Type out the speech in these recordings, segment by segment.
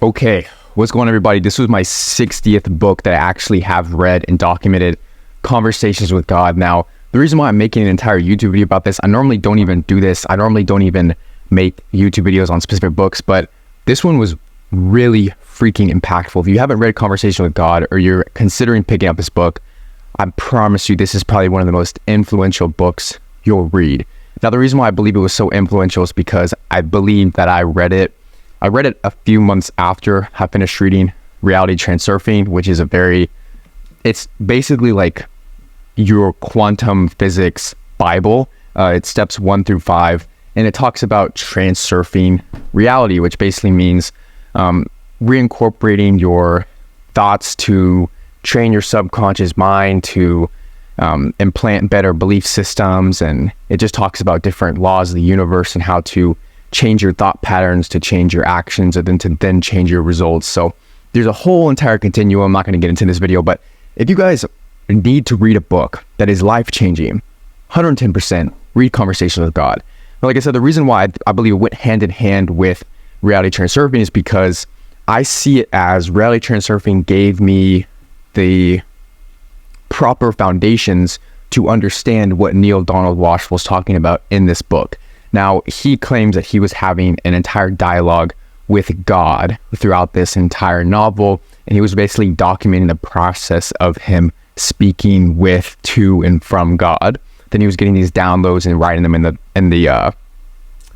Okay, what's going on, everybody? This was my 60th book that I actually have read and documented conversations with God. Now, the reason why I'm making an entire YouTube video about this, I normally don't even do this. I normally don't even make YouTube videos on specific books, but this one was really freaking impactful. If you haven't read Conversation with God or you're considering picking up this book, I promise you this is probably one of the most influential books you'll read. Now, the reason why I believe it was so influential is because I believe that I read it a few months after I finished reading Reality Transurfing, which is it's basically like your quantum physics Bible. It's steps 1 through 5, and it talks about transurfing reality, which basically means reincorporating your thoughts to train your subconscious mind to implant better belief systems. And it just talks about different laws of the universe and how to change your thought patterns to change your actions and then to change your results. So there's a whole entire continuum. I'm not going to get into this video, but if you guys need to read a book that is life-changing, 110% read Conversation with God. But like I said, the reason why I believe it went hand in hand with Reality Transurfing is because I see it as Reality Transurfing gave me the proper foundations to understand what Neale Donald Walsch was talking about in this book. Now, he claims that he was having an entire dialogue with God throughout this entire novel, and he was basically documenting the process of him speaking with, to, and from God. Then he was getting these downloads and writing them in the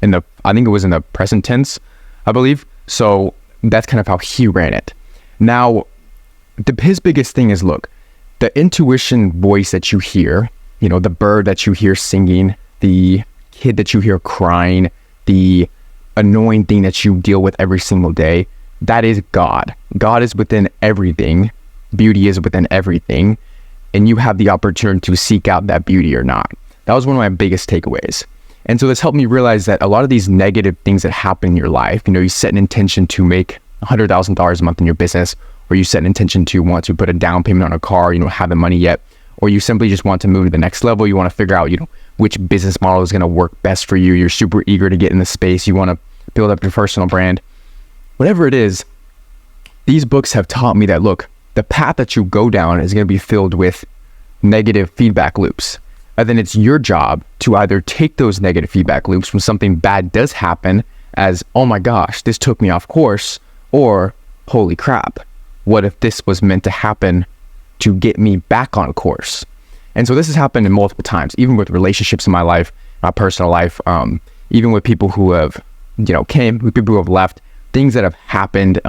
I think it was in the present tense, I believe. So that's kind of how he ran it. Now, his biggest thing is, look, the intuition voice that you hear, the bird that you hear singing, the kid that you hear crying, the annoying thing that you deal with every single day, that is God. God is within everything. Beauty is within everything. And you have the opportunity to seek out that beauty or not. That was one of my biggest takeaways. And so this helped me realize that a lot of these negative things that happen in your life, you set an intention to make $100,000 a month in your business, or you set an intention to want to put a down payment on a car, you don't have the money yet, or you simply just want to move to the next level. You want to figure out, which business model is going to work best for you. You're super eager to get in the space. You want to build up your personal brand. Whatever it is, these books have taught me that, look, the path that you go down is going to be filled with negative feedback loops. And then it's your job to either take those negative feedback loops when something bad does happen as, oh my gosh, this took me off course, or holy crap, what if this was meant to happen to get me back on course? And so this has happened in multiple times, even with relationships in my life, my personal life, even with people who have, with people who have left, things that have happened,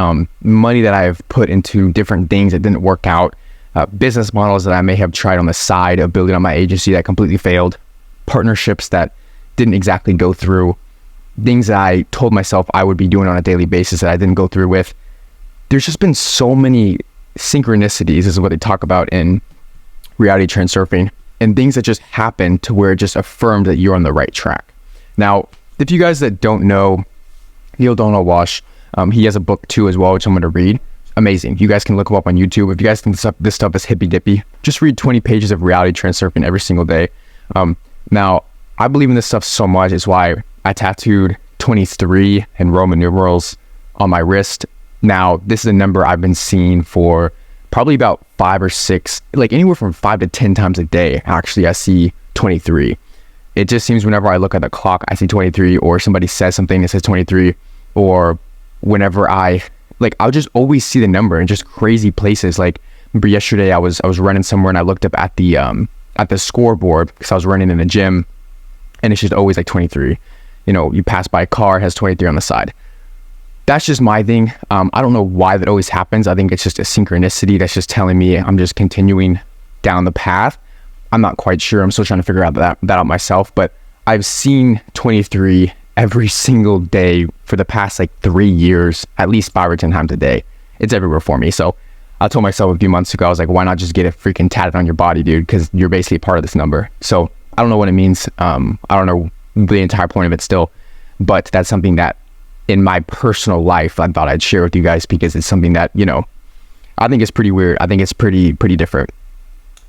money that I have put into different things that didn't work out, business models that I may have tried on the side of building on my agency that completely failed, partnerships that didn't exactly go through, things that I told myself I would be doing on a daily basis that I didn't go through with. There's just been so many synchronicities, is what they talk about in Reality Transurfing, and things that just happen to where it just affirmed that you're on the right track. Now, if you guys that don't know Neale Donald Walsch, he has a book too as well, which I'm going to read. Amazing. You guys can look him up on YouTube. If you guys think this stuff is hippy dippy, just read 20 pages of Reality Transurfing every single day. Now, I believe in this stuff so much. It's why I tattooed 23 in Roman numerals on my wrist. Now, this is a number I've been seeing for probably about 5 or 6, like anywhere from 5 to 10 times a day. Actually, I see 23. It just seems whenever I look at the clock, I see 23, or somebody says something that says 23, or whenever I'll just always see the number in just crazy places. Like, remember yesterday I was running somewhere and I looked up at the scoreboard because I was running in the gym, and it's just always like 23. You pass by a car, it has 23 on the side. That's just my thing. I don't know why that always happens. I think it's just a synchronicity that's just telling me I'm just continuing down the path. I'm not quite sure. I'm still trying to figure out that out myself, but I've seen 23 every single day for the past 3 years, at least 5 or 10 times a day. It's everywhere for me. So I told myself a few months ago, I was like, why not just get it freaking tatted on your body, dude? Because you're basically part of this number. So I don't know what it means. I don't know the entire point of it still, but that's something that in my personal life, I thought I'd share with you guys because it's something that, I think it's pretty weird. I think it's pretty different.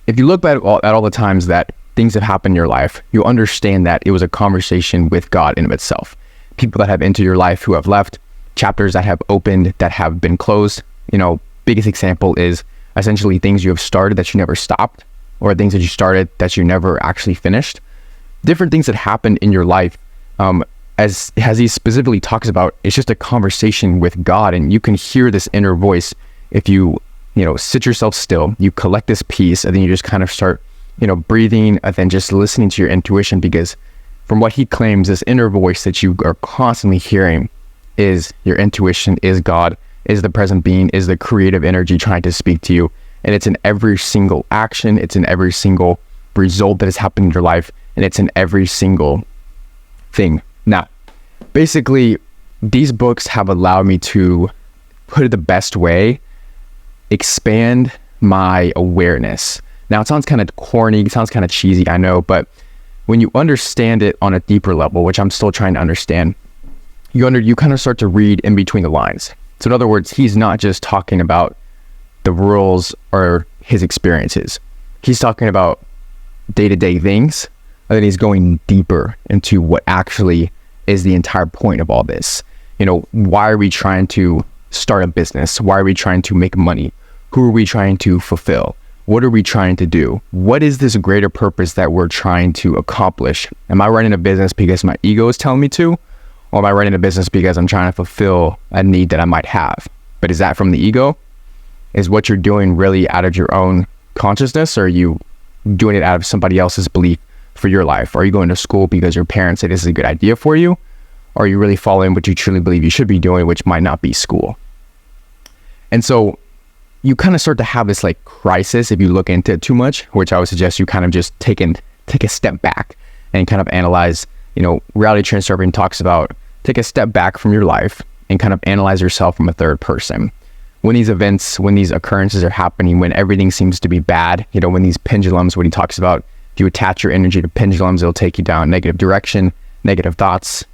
If you look back at all the times that things have happened in your life, you'll understand that it was a conversation with God in of itself. People that have entered your life who have left, chapters that have opened, that have been closed. Biggest example is essentially things you have started that you never stopped, or things that you started that you never actually finished. Different things that happened in your life, as he specifically talks about, it's just a conversation with God, and you can hear this inner voice if you sit yourself still, you collect this peace, and then you just kind of start breathing, and then just listening to your intuition, because from what he claims, this inner voice that you are constantly hearing is your intuition, is God, is the present being, is the creative energy trying to speak to you. And it's in every single action, it's in every single result that has happened in your life, and it's in every single thing. Now, basically, these books have allowed me to, put it the best way, expand my awareness. Now, it sounds kind of corny, it sounds kind of cheesy, I know, but when you understand it on a deeper level, which I'm still trying to understand, you kind of start to read in between the lines. So in other words, he's not just talking about the rules or his experiences. He's talking about day-to-day things, and then he's going deeper into what actually is the entire point of all this. Why are we trying to start a business? Why are we trying to make money? Who are we trying to fulfill? What are we trying to do? What is this greater purpose that we're trying to accomplish? Am I running a business because my ego is telling me to? Or am I running a business because I'm trying to fulfill a need that I might have? But is that from the ego? Is what you're doing really out of your own consciousness? Or are you doing it out of somebody else's belief for your life? Are you going to school because your parents say this is a good idea for you? Or are you really following what you truly believe you should be doing, which might not be school? And so you kind of start to have this like crisis if you look into it too much, which I would suggest you kind of just take a step back and kind of analyze. Reality transferring talks about take a step back from your life and kind of analyze yourself from a third person. When these events, when these occurrences are happening, when everything seems to be bad, when these pendulums, what he talks about, if you attach your energy to pendulums, it'll take you down negative direction, negative thoughts,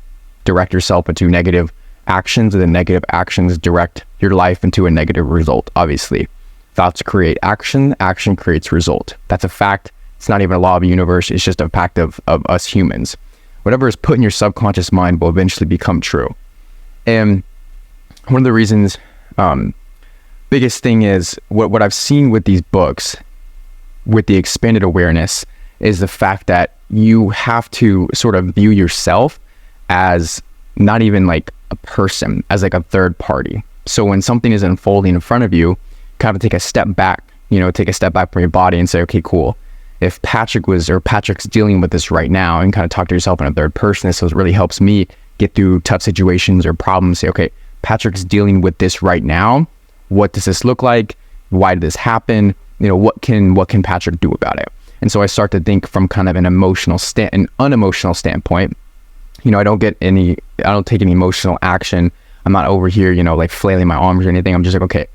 direct yourself into negative actions, and then negative actions direct your life into a negative result. Obviously, thoughts create action, action creates result. That's a fact. It's not even a law of the universe. It's just a fact of us humans. Whatever is put in your subconscious mind will eventually become true. And one of the reasons, biggest thing is what I've seen with these books, with the expanded awareness, is the fact that you have to sort of view yourself as not even like a person, as like a third party. So when something is unfolding in front of you, kind of take a step back, take a step back from your body and say, okay, cool. If Patrick's dealing with this right now, and kind of talk to yourself in a third person, so it really helps me get through tough situations or problems. Say, okay, Patrick's dealing with this right now. What does this look like? Why did this happen? What can Patrick do about it? And so I start to think from kind of an unemotional standpoint. I don't take any emotional action. I'm not over here, like flailing my arms or anything. I'm just like, okay,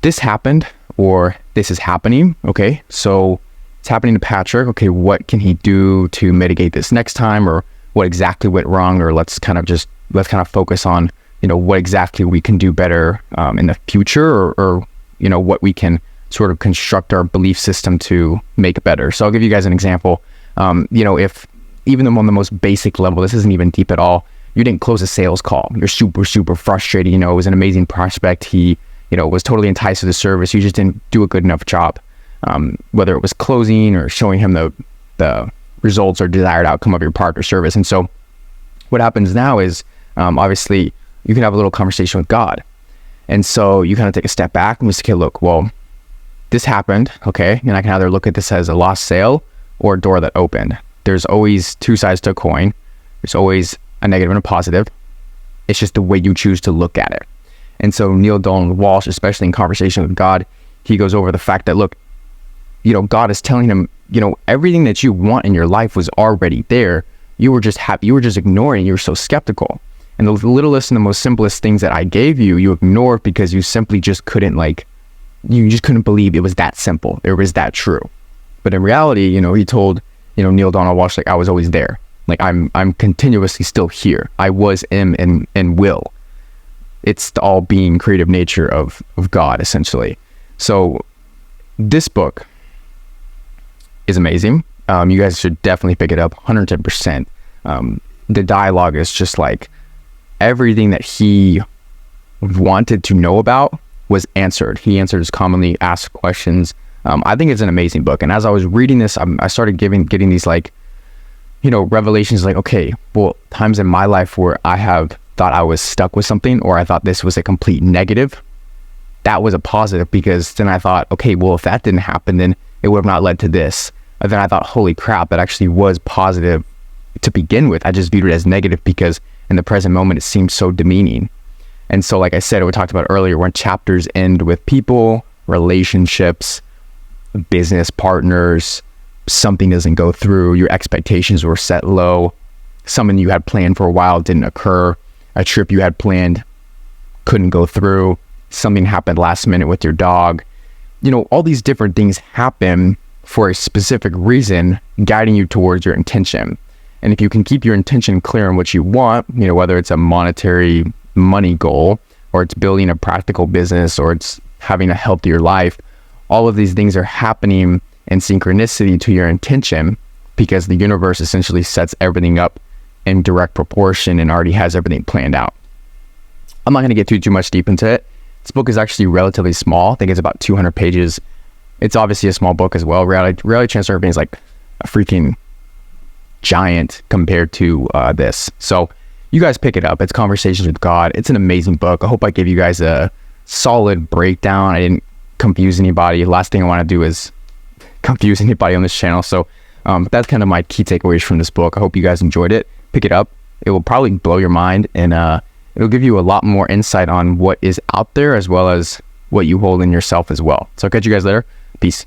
this happened, or this is happening. Okay, so it's happening to Patrick. Okay, what can he do to mitigate this next time, or what exactly went wrong? Or let's kind of focus on, what exactly we can do better in the future, or what we can sort of construct our belief system to make better. So I'll give you guys an example. If even on the most basic level, this isn't even deep at all, you didn't close a sales call, you're super, super frustrated. It was an amazing prospect. He, was totally enticed to the service. You just didn't do a good enough job. Whether it was closing or showing him the results or desired outcome of your product or service. And so what happens now is, obviously, you can have a little conversation with God. And so you kind of take a step back and just, okay, look, well, this happened, okay? And I can either look at this as a lost sale or a door that opened. There's always two sides to a coin. There's always a negative and a positive. It's just the way you choose to look at it. And so Neil Donald Walsh, especially in conversation with God, he goes over the fact that, look, God is telling him, everything that you want in your life was already there. You were just happy. You were just ignoring. You were so skeptical. And the littlest and the most simplest things that I gave you, you ignored because you simply just couldn't you just couldn't believe it was that simple. It was that true. But in reality, he told, Neil Donald Walsh, I was always there. I'm continuously still here. I was, am, and will. It's the all being creative nature of God, essentially. So this book is amazing. You guys should definitely pick it up, 110%. The dialogue is just like everything that he wanted to know about was answered. He answered his commonly asked questions. I think it's an amazing book. And as I was reading this, I started getting these like, revelations like, okay, well, times in my life where I have thought I was stuck with something, or I thought this was a complete negative, that was a positive, because then I thought, okay, well, if that didn't happen, then it would have not led to this. And then I thought, holy crap, that actually was positive to begin with. I just viewed it as negative because in the present moment, it seemed so demeaning. And so, like I said, we talked about earlier, when chapters end with people, relationships, business partners, something doesn't go through, your expectations were set low, something you had planned for a while didn't occur, a trip you had planned couldn't go through, something happened last minute with your dog. All these different things happen for a specific reason, guiding you towards your intention. And if you can keep your intention clear on what you want, whether it's a monetary money goal, or it's building a practical business, or it's having a healthier life, all of these things are happening in synchronicity to your intention, because the universe essentially sets everything up in direct proportion and already has everything planned out. I'm not going to get too much deep into it. This book is actually relatively small. I think it's about 200 pages. It's obviously a small book as well. Reality transfer is like a freaking giant compared to this. So you guys pick it up. It's Conversations with God. It's an amazing book. I hope I gave you guys a solid breakdown. I didn't confuse anybody. Last thing I want to do is confuse anybody on this channel. So that's kind of my key takeaways from this book. I hope you guys enjoyed it. Pick it up. It will probably blow your mind, and it'll give you a lot more insight on what is out there, as well as what you hold in yourself as well. So I'll catch you guys later. Peace.